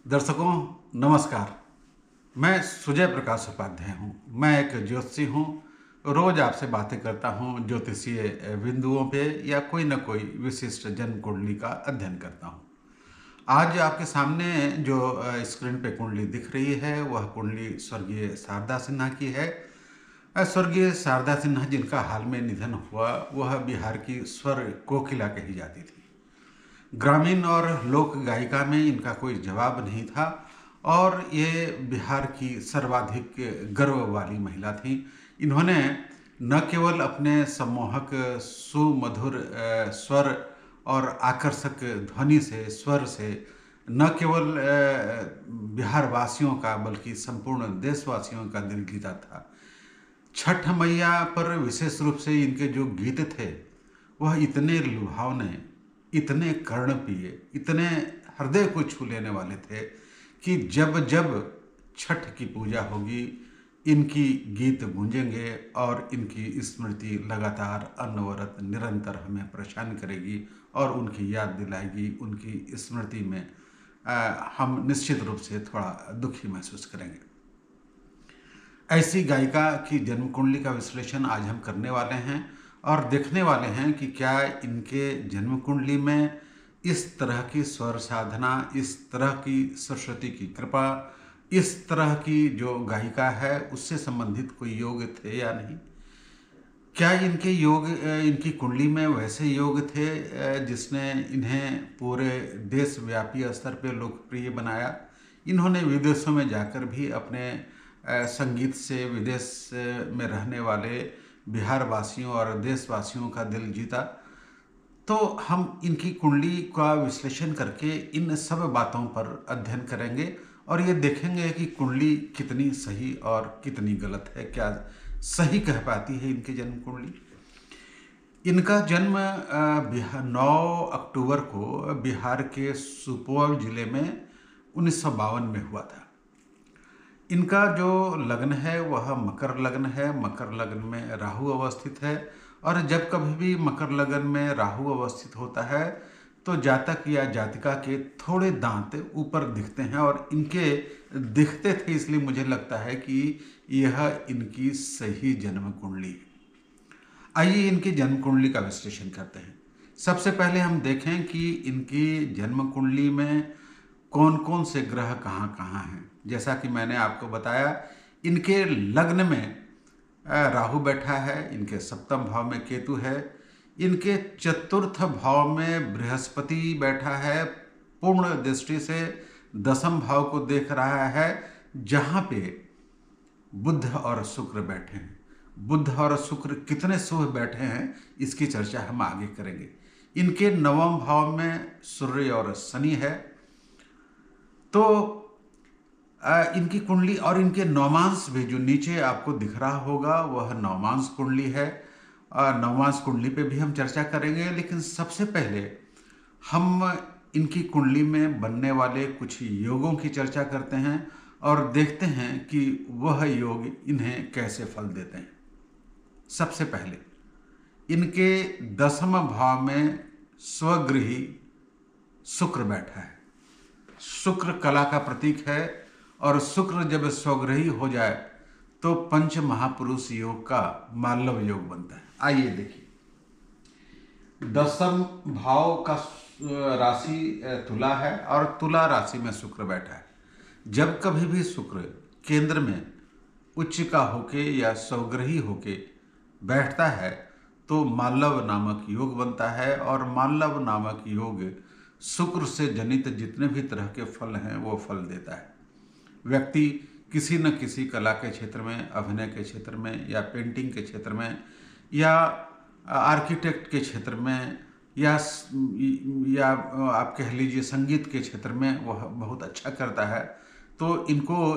दर्शकों नमस्कार। मैं सुजय प्रकाश उपाध्याय हूँ। मैं एक ज्योतिषी हूँ। रोज आपसे बातें करता हूँ ज्योतिषीय बिंदुओं पे या कोई न कोई विशिष्ट जन्म कुंडली का अध्ययन करता हूँ। आज आपके सामने जो स्क्रीन पे कुंडली दिख रही है वह कुंडली स्वर्गीय शारदा सिन्हा की है। स्वर्गीय शारदा सिन्हा जिनका हाल में निधन हुआ वह बिहार की स्वर कोकिला कही जाती थी। ग्रामीण और लोक गायिका में इनका कोई जवाब नहीं था और ये बिहार की सर्वाधिक गर्व वाली महिला थी। इन्होंने न केवल अपने सम्मोहक सुमधुर स्वर और आकर्षक ध्वनि से स्वर से न केवल बिहार वासियों का बल्कि संपूर्ण देशवासियों का दिल जीता था। छठ मैया पर विशेष रूप से इनके जो गीत थे वह इतने लुभावने, इतने कर्णप्रिय, इतने हृदय को छू लेने वाले थे कि जब जब छठ की पूजा होगी इनकी गीत गूंजेंगे और इनकी स्मृति लगातार अनवरत निरंतर हमें परेशान करेगी और उनकी याद दिलाएगी। उनकी स्मृति में हम निश्चित रूप से थोड़ा दुखी महसूस करेंगे। ऐसी गायिका की जन्म कुंडली का विश्लेषण आज हम करने वाले हैं और देखने वाले हैं कि क्या इनके जन्म कुंडली में इस तरह की स्वर साधना, इस तरह की सरस्वती की कृपा, इस तरह की जो गायिका है उससे संबंधित कोई योग थे या नहीं। क्या इनके योग इनकी कुंडली में वैसे योग थे जिसने इन्हें पूरे देशव्यापी स्तर पर लोकप्रिय बनाया। इन्होंने विदेशों में जाकर भी अपने संगीत से विदेश में रहने वाले बिहार वासियों और देशवासियों का दिल जीता। तो हम इनकी कुंडली का विश्लेषण करके इन सब बातों पर अध्ययन करेंगे और ये देखेंगे कि कुंडली कितनी सही और कितनी गलत है, क्या सही कह पाती है इनकी जन्म कुंडली। इनका जन्म 9 अक्टूबर को बिहार के सुपौल जिले में 1952 में हुआ था। इनका जो लग्न है वह मकर लग्न है। मकर लग्न में राहु अवस्थित है और जब कभी भी मकर लग्न में राहु अवस्थित होता है तो जातक या जातिका के थोड़े दांत ऊपर दिखते हैं और इनके दिखते थे, इसलिए मुझे लगता है कि यह इनकी सही जन्म कुंडली है। आइए इनकी जन्म कुंडली का विश्लेषण करते हैं। सबसे पहले हम देखें कि इनकी जन्म कुंडली में कौन कौन से ग्रह कहाँ कहाँ हैं। जैसा कि मैंने आपको बताया, इनके लग्न में राहु बैठा है, इनके सप्तम भाव में केतु है, इनके चतुर्थ भाव में बृहस्पति बैठा है, पूर्ण दृष्टि से दसम भाव को देख रहा है, जहाँ पे बुध और शुक्र बैठे हैं। बुध और शुक्र कितने शुभ बैठे हैं इसकी चर्चा हम आगे करेंगे। इनके नवम भाव में सूर्य और शनि है। तो इनकी कुंडली और इनके नवमांश भी जो नीचे आपको दिख रहा होगा वह नवमांश कुंडली है। नवमांश कुंडली पे भी हम चर्चा करेंगे, लेकिन सबसे पहले हम इनकी कुंडली में बनने वाले कुछ योगों की चर्चा करते हैं और देखते हैं कि वह योग इन्हें कैसे फल देते हैं। सबसे पहले इनके दसम भाव में स्वगृही शुक्र बैठा है। शुक्र कला का प्रतीक है और शुक्र जब स्वग्रही हो जाए तो पंच महापुरुष योग का मालव योग बनता है। आइए देखिए, दसम भाव का राशि तुला है और तुला राशि में शुक्र बैठा है। जब कभी भी शुक्र केंद्र में उच्च का होके या स्वग्रही होके बैठता है तो मालव नामक योग बनता है और मालव नामक योग शुक्र से जनित जितने भी तरह के फल हैं वो फल देता है। व्यक्ति किसी न किसी कला के क्षेत्र में, अभिनय के क्षेत्र में या पेंटिंग के क्षेत्र में या आर्किटेक्ट के क्षेत्र में या आप कह लीजिए संगीत के क्षेत्र में वह बहुत अच्छा करता है, तो इनको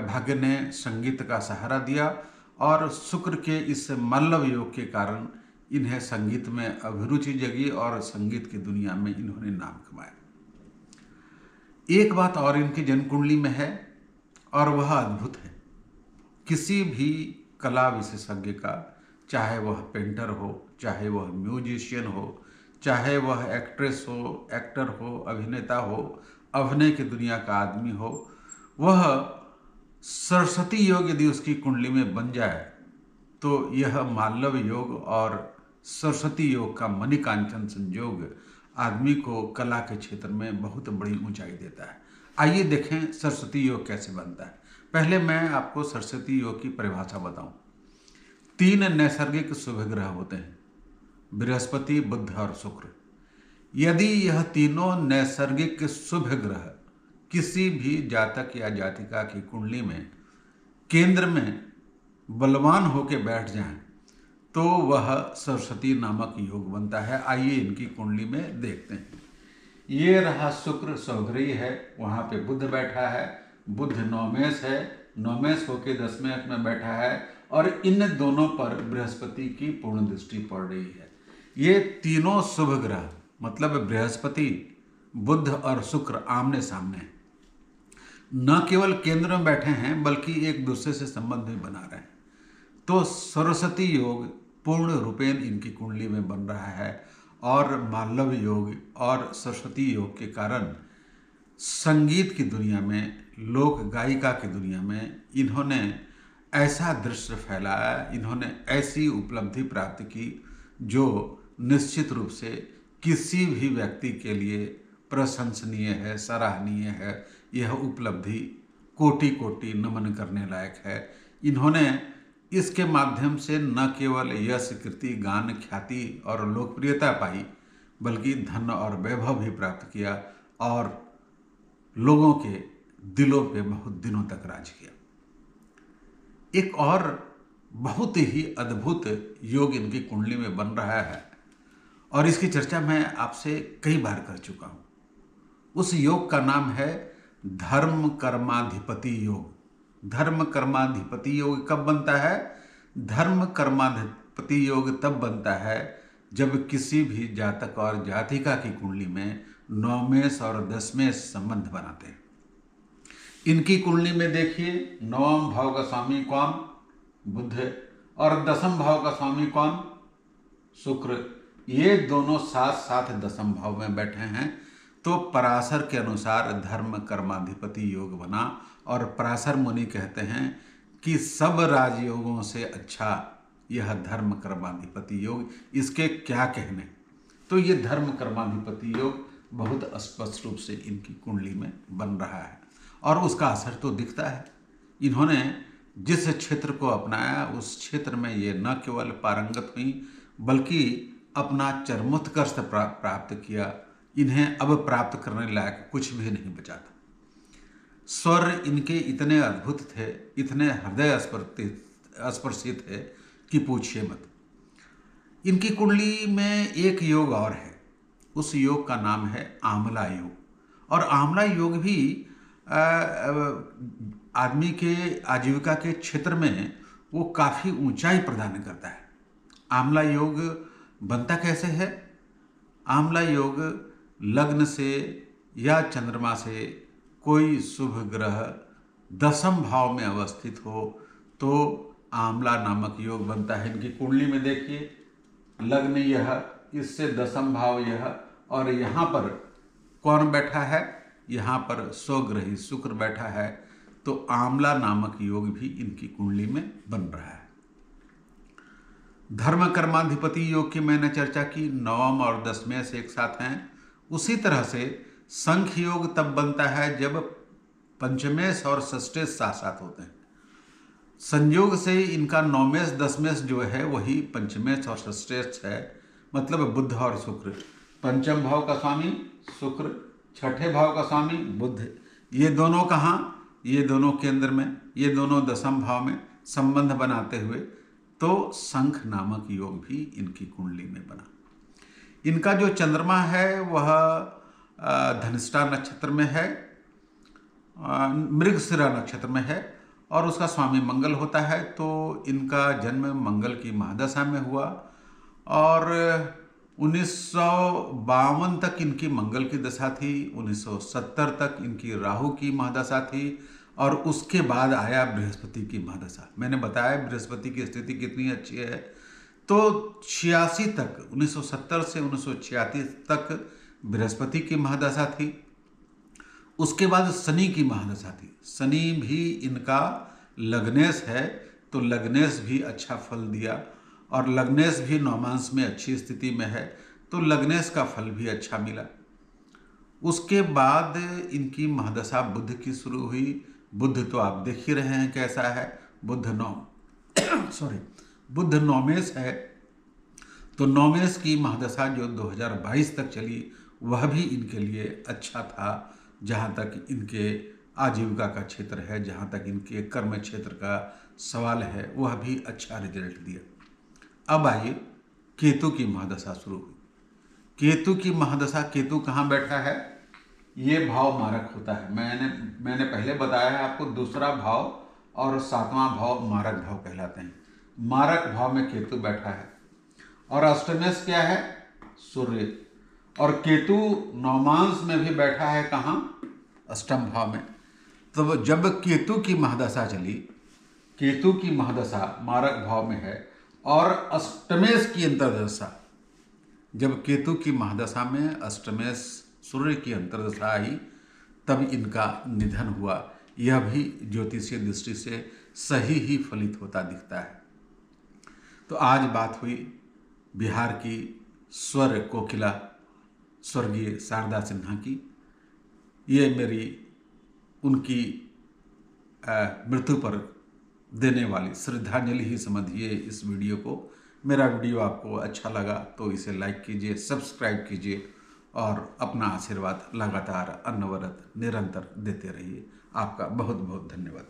भाग्य ने संगीत का सहारा दिया और शुक्र के इस मल्लव योग के कारण इन्हें संगीत में अभिरुचि जगी और संगीत की दुनिया में इन्होंने नाम कमाया। एक बात और इनकी जन्म कुंडली में है और वह अद्भुत है। किसी भी कला विशेषज्ञ का, चाहे वह पेंटर हो, चाहे वह म्यूजिशियन हो, चाहे वह एक्ट्रेस हो, एक्टर हो, अभिनेता हो, अभिनय की दुनिया का आदमी हो, वह सरस्वती योग यदि उसकी कुंडली में बन जाए तो यह मालव योग और सरस्वती योग का मणिकांचन संयोग आदमी को कला के क्षेत्र में बहुत बड़ी ऊंचाई देता है। आइए देखें सरस्वती योग कैसे बनता है। पहले मैं आपको सरस्वती योग की परिभाषा बताऊं। 3 नैसर्गिक शुभ ग्रह होते हैं, बृहस्पति, बुध और शुक्र। यदि यह तीनों नैसर्गिक शुभ ग्रह किसी भी जातक या जातिका की कुंडली में केंद्र में बलवान होकर बैठ जाएं तो वह सरस्वती नामक योग बनता है। आइए इनकी कुंडली में देखते हैं। ये रहा शुक्र, स्वग्रही है, वहाँ पे बुध बैठा है, बुध नौमेश है, नौमेश होके 10वें में बैठा है और इन दोनों पर बृहस्पति की पूर्ण दृष्टि पड़ रही है। ये तीनों शुभ ग्रह मतलब बृहस्पति, बुध और शुक्र आमने सामने हैं। न केवल केंद्र में बैठे हैं बल्कि एक दूसरे से संबंध भी बना रहे हैं। तो सरस्वती योग पूर्ण रूपेण इनकी कुंडली में बन रहा है और मालव योग और सरस्वती योग के कारण संगीत की दुनिया में, लोक गायिका की दुनिया में इन्होंने ऐसा दृश्य फैलाया, इन्होंने ऐसी उपलब्धि प्राप्त की जो निश्चित रूप से किसी भी व्यक्ति के लिए प्रशंसनीय है, सराहनीय है। यह उपलब्धि कोटि कोटि नमन करने लायक है। इन्होंने इसके माध्यम से न केवल यश, कीर्ति, गान, ख्याति और लोकप्रियता पाई बल्कि धन और वैभव भी प्राप्त किया और लोगों के दिलों पे बहुत दिनों तक राज किया। एक और बहुत ही अद्भुत योग इनकी कुंडली में बन रहा है और इसकी चर्चा मैं आपसे कई बार कर चुका हूँ। उस योग का नाम है धर्म कर्माधिपति योग। धर्म कर्माधिपति योग कब बनता है? धर्म कर्माधिपति योग तब बनता है जब किसी भी जातक और जातिका की कुंडली में नौमेश और दशमेश संबंध बनाते हैं। इनकी कुंडली में देखिए, 9वें भाव का स्वामी कौन? बुध, और 10वें भाव का स्वामी कौन? शुक्र। ये दोनों साथ साथ 10वें भाव में बैठे हैं तो पराशर के अनुसार धर्म कर्माधिपति योग बना और पराशर मुनि कहते हैं कि सब राजयोगों से अच्छा यह धर्म कर्माधिपति योग, इसके क्या कहने। तो ये धर्म कर्माधिपति योग बहुत स्पष्ट रूप से इनकी कुंडली में बन रहा है और उसका असर तो दिखता है। इन्होंने जिस क्षेत्र को अपनाया उस क्षेत्र में ये न केवल पारंगत हुई बल्कि अपना चरमोत्कर्ष प्राप्त किया। इन्हें अब प्राप्त करने लायक कुछ भी नहीं बचा था। स्वर इनके इतने अद्भुत थे, इतने हृदय स्पर्शी थे कि पूछिए मत। इनकी कुंडली में एक योग और है, उस योग का नाम है आंवला योग। और आंवला योग भी आदमी के आजीविका के क्षेत्र में वो काफ़ी ऊंचाई प्रदान करता है। आंवला योग बनता कैसे है? आंवला योग लग्न से या चंद्रमा से कोई शुभ ग्रह 10वें भाव में अवस्थित हो तो आंवला नामक योग बनता है। इनकी कुंडली में देखिए, लग्न यह, इससे 10वें भाव यह, और यहाँ पर कौन बैठा है? यहाँ पर स्वग्रही शुक्र बैठा है। तो आंवला नामक योग भी इनकी कुंडली में बन रहा है। धर्म कर्माधिपति योग की मैंने चर्चा की, 9वें और 10वें से एक साथ हैं। उसी तरह से संख्य योग तब बनता है जब पंचमेश और षष्ठेश साथ साथ होते हैं। संयोग से इनका नौमेश दशमेश जो है वही पंचमेश और षष्ठेश है, मतलब बुध और शुक्र। पंचम भाव का स्वामी शुक्र, छठे भाव का स्वामी बुध। ये दोनों कहाँ? ये दोनों केंद्र में, ये दोनों 10वें भाव में संबंध बनाते हुए तो शंख नामक योग भी इनकी कुंडली में बना। इनका जो चंद्रमा है वह धनिष्ठा नक्षत्र में है, मृगशिरा नक्षत्र में है और उसका स्वामी मंगल होता है। तो इनका जन्म मंगल की महादशा में हुआ और 1952 तक इनकी मंगल की दशा थी, 1970 तक इनकी राहु की महादशा थी और उसके बाद आया बृहस्पति की महादशा। मैंने बताया बृहस्पति की स्थिति कितनी अच्छी है। तो 86 तक, 1970 से 1986 तक बृहस्पति की महादशा थी। उसके बाद शनि की महादशा थी। शनि भी इनका लग्नेश है, तो लग्नेश भी अच्छा फल दिया, और लग्नेश भी नवमांश में अच्छी स्थिति में है, तो लग्नेश का फल भी अच्छा मिला। उसके बाद इनकी महादशा बुध की शुरू हुई। बुध तो आप देख ही रहे हैं कैसा है, बुध बुध नौमेश है, तो नौमेश की महादशा जो 2022 तक चली वह भी इनके लिए अच्छा था, जहाँ तक इनके आजीविका का क्षेत्र है, जहाँ तक इनके कर्म क्षेत्र का सवाल है, वह भी अच्छा रिजल्ट दिया। अब आइए केतु की महादशा शुरू हुई। केतु की महादशा, केतु कहाँ बैठा है, ये भाव मारक होता है। मैंने पहले बताया है आपको, दूसरा भाव और सातवां भाव मारक भाव कहलाते हैं। मारक भाव में केतु बैठा है, और अष्टमेश क्या है, सूर्य। और केतु नवमांश में भी बैठा है, कहाँ, अष्टम भाव में। तो जब केतु की महादशा चली, केतु की महादशा मारक भाव में है, और अष्टमेश की अंतर्दशा, जब केतु की महादशा में अष्टमेश सूर्य की अंतर्दशा आई, तब इनका निधन हुआ। यह भी ज्योतिषीय दृष्टि से सही ही फलित होता दिखता है। तो आज बात हुई बिहार की स्वर कोकिला स्वर्गीय शारदा सिन्हा की। ये मेरी उनकी मृत्यु पर देने वाली श्रद्धांजलि ही समझिए इस वीडियो को। मेरा वीडियो आपको अच्छा लगा तो इसे लाइक कीजिए, सब्सक्राइब कीजिए, और अपना आशीर्वाद लगातार अनवरत निरंतर देते रहिए। आपका बहुत बहुत धन्यवाद।